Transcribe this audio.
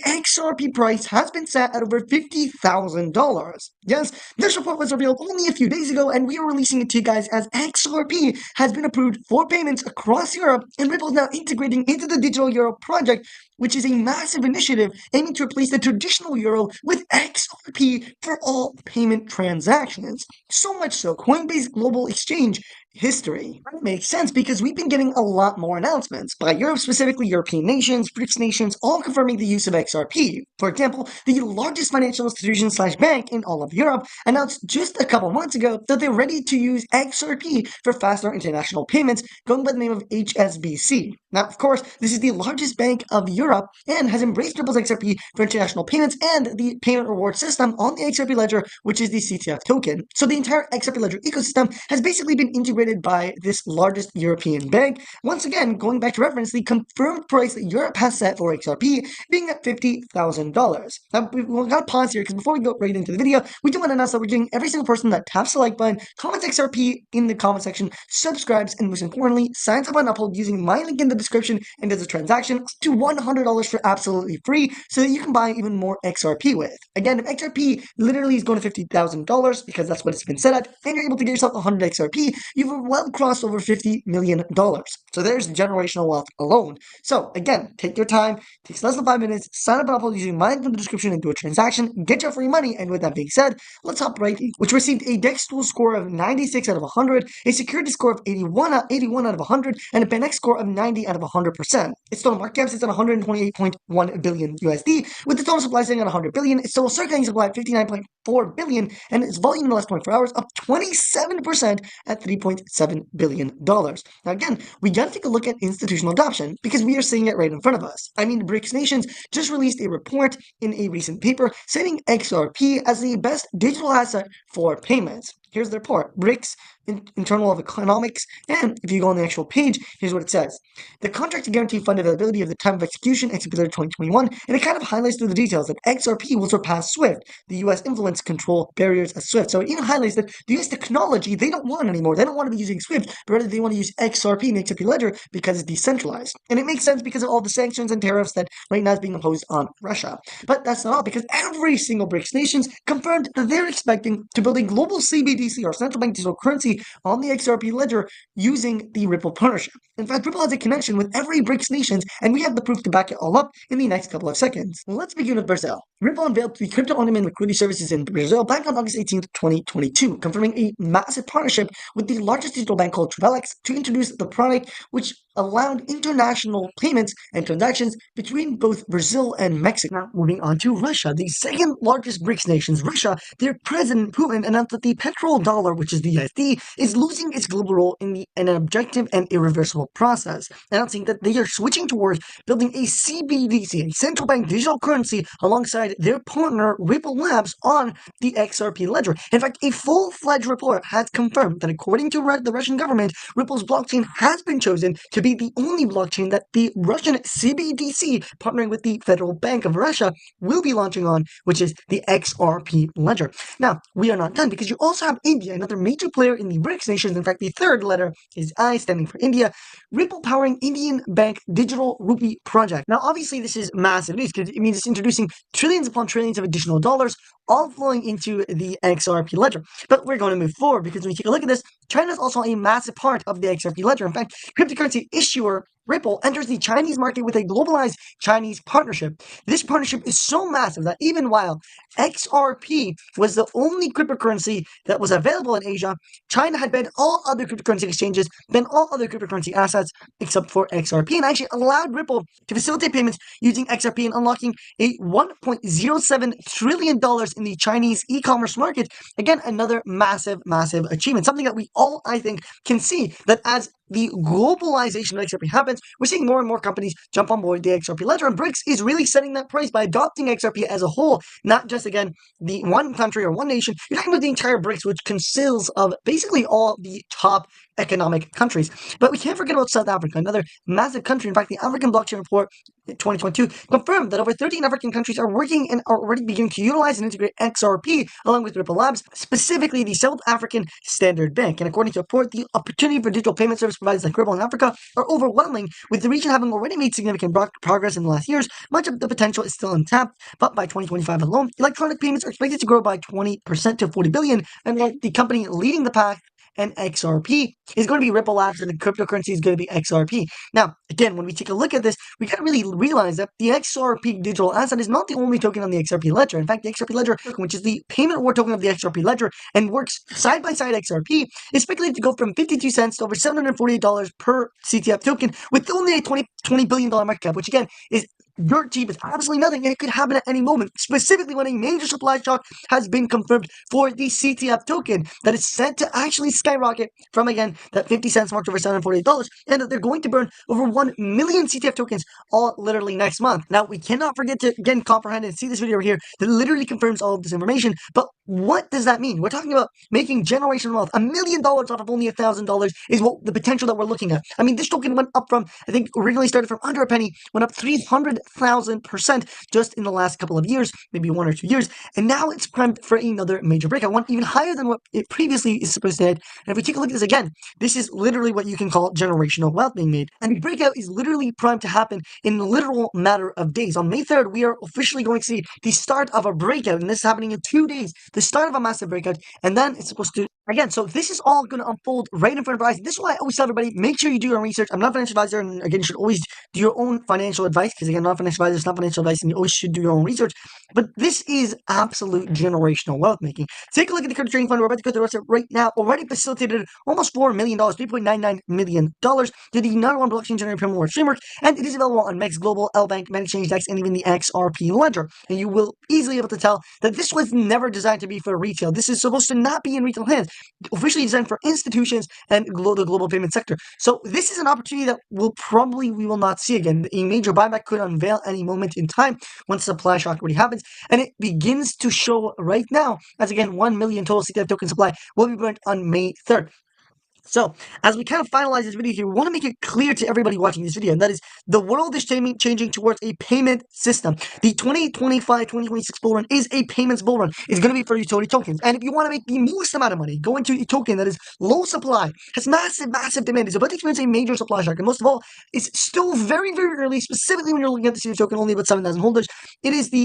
XRP price has been set at over $50,000. Yes, this report was revealed only a few days ago, and we are releasing it to you guys as XRP has been approved for payments across Europe, and Ripple is now integrating into the Digital Euro project, which is a massive initiative aiming to replace the traditional euro with XRP for all payment transactions. So much so, Coinbase Global Exchange history. That makes sense because we've been getting a lot more announcements by Europe, specifically European nations, BRICS nations, all confirming the use of XRP. For example, the largest financial institution slash bank in all of Europe announced just a couple months ago that they're ready to use XRP for faster international payments, going by the name of HSBC. Now, of course, this is the largest bank of Europe and has embraced Ripple's XRP for international payments and the payment reward system on the XRP ledger, which is the CTF token. So the entire XRP ledger ecosystem has basically been integrated by this largest European bank. Once again, going back to reference, the confirmed price that Europe has set for XRP being at $50,000. Now, we've got to pause here because before we go right into the video, we do want to announce that we're doing every single person that taps the like button, comments XRP in the comment section, subscribes, and most importantly, signs up on Uphold using my link in the description and does a transaction to $100 for absolutely free so that you can buy even more XRP with. Again, if XRP literally is going to $50,000 because that's what it's been set at, and you're able to get yourself 100 XRP, you've well crossed over $50 million. So there's generational wealth alone. So again, take your time, takes less than 5 minutes, sign up on Uphold using my link in the description and do a transaction, get your free money, and with that being said, let's hop right in, which received a DEX tool score of 96 out of 100, a security score of 81 out of 100, and a PanX score of 90 out of 100%. Its total market cap sits at 128.1 billion USD, with the total supply sitting at 100 billion, its total circulating supply at 59.4 billion, and its volume in the last 24 hours up 27% at $3.7 billion. Now again, we gotta take a look at institutional adoption because we are seeing it right in front of us. I mean, BRICS nations just released a report in a recent paper citing XRP as the best digital asset for payments. Here's the report, BRICS Internal of Economics, and if you go on the actual page, here's what it says. The contract to guarantee fund availability of the time of execution, executed 2021, and it kind of highlights through the details that XRP will surpass SWIFT, the US influence control barriers of SWIFT. So it even highlights that the US technology they don't want anymore. They don't want to be using SWIFT, but rather they want to use XRP and XRP Ledger because it's decentralized. And it makes sense because of all the sanctions and tariffs that right now is being imposed on Russia. But that's not all, because every single BRICS nations confirmed that they're expecting to build a global CBDC or central bank digital currency on the XRP ledger using the Ripple partnership. In fact, Ripple has a connection with every BRICS nations, and we have the proof to back it all up in the next couple of seconds. Let's begin with Brazil. Ripple unveiled the crypto-on-demand liquidity services in Brazil back on August 18th, 2022, confirming a massive partnership with the largest digital bank called Travelex to introduce the product, which allowed international payments and transactions between both Brazil and Mexico. Now, moving on to Russia, the second largest BRICS nation. Russia, their president Putin announced that the petrodollar, which is the USD, is losing its global role in an objective and irreversible process, announcing that they are switching towards building a CBDC, a central bank digital currency, alongside their partner Ripple Labs on the XRP ledger. In fact, a full-fledged report has confirmed that according to the Russian government, Ripple's blockchain has been chosen to be the only blockchain that the Russian CBDC, partnering with the Federal Bank of Russia, will be launching on, which is the XRP ledger. Now, we are not done because you also have India, another major player in the BRICS nations. In fact, the third letter is I, standing for India. Ripple powering Indian Bank Digital Rupee project. Now, obviously, this is massive news because it means it's introducing trillions upon trillions of additional dollars, all flowing into the XRP ledger. But we're going to move forward because when you take a look at this, China is also a massive part of the XRP ledger. In fact, cryptocurrency issuer Ripple enters the Chinese market with a globalized Chinese partnership. This partnership is so massive that even while XRP was the only cryptocurrency that was available in Asia, China had banned all other cryptocurrency exchanges, banned all other cryptocurrency assets except for XRP, and actually allowed Ripple to facilitate payments using XRP and unlocking a $1.07 trillion in the Chinese e-commerce market. Again, another massive achievement, something that we all, I think, can see that as the globalization of XRP happens, we're seeing more and more companies jump on board the XRP ledger, and BRICS is really setting that price by adopting XRP as a whole, not just, again, the one country or one nation. You're talking about the entire BRICS, which consists of basically all the top economic countries. But we can't forget about South Africa, another massive country. In fact, the African Blockchain Report 2022 confirmed that over 13 African countries are working and are already beginning to utilize and integrate XRP along with Ripple Labs, specifically the South African Standard Bank. And according to a report, the opportunity for digital payment service providers like Ripple in Africa are overwhelming, with the region having already made significant progress in the last years. Much of the potential is still untapped, but by 2025 alone, electronic payments are expected to grow by 20% to 40 billion, and the company leading the pack and XRP is going to be Ripple Labs, and the cryptocurrency is going to be XRP. Now, again, when we take a look at this, we got to really realize that the XRP digital asset is not the only token on the XRP ledger. In fact, the XRP ledger, which is the payment reward token of the XRP ledger and works side by side XRP, is speculated to go from 52 cents to over $748 per CTF token, with only a $20 billion market cap, which again is dirt cheap. It's absolutely nothing, and it could happen at any moment, specifically when a major supply shock has been confirmed for the CTF token that is set to actually skyrocket from, again, that 50 cents mark to over $748, and that they're going to burn over 1 million CTF tokens all literally next month. Now, we cannot forget to, again, comprehend and see this video right here that literally confirms all of this information, but what does that mean? We're talking about making generational wealth. $1 million off of only $1,000 is what the potential that we're looking at. I mean, this token went up from, I think, originally started from under a penny, went up 300,000% just in the last couple of years, maybe 1 or 2 years, and now it's primed for another major breakout, one even higher than what it previously is supposed to hit. And if we take a look at this again, this is literally what you can call generational wealth being made. And the breakout is literally primed to happen in a literal matter of days. On May 3rd, we are officially going to see the start of a breakout, and this is happening in 2 days, the start of a massive breakout, and then it's supposed to again, so this is all going to unfold right in front of our eyes. This is why I always tell everybody, make sure you do your own research. I'm not a financial advisor, and again, you should always do your own financial advice, because again, I'm not a financial advisor, it's not financial advice, and you always should do your own research. But this is absolute generational wealth making. Take a look at the crypto trading fund. We're about to go to the website right now. Already facilitated almost $4 million, $3.99 million to the number one blockchain generating payment reward framework, and it is available on MEX Global, LBank, MetaChange, DEX, and even the XRP ledger. And you will easily be able to tell that this was never designed to be for retail. This is supposed to not be in retail hands. Officially designed for institutions and the global payment sector. So this is an opportunity that we will not see again. A major buyback could unveil any moment in time once the supply shock already happens, and it begins to show right now, as again 1 million total CTF token supply will be burnt on May 3rd. So, as we kind of finalize this video here, we want to make it clear to everybody watching this video, and that is the world is changing towards a payment system. The 2025-2026 bull run is a payments bull run. It's going to be for utility tokens. And if you want to make the most amount of money, go into a token that is low supply, has massive demand, is about to experience a major supply shock, and most of all, it's still very, very early, specifically when you're looking at the CTF token, only about 7,000 holders. It is the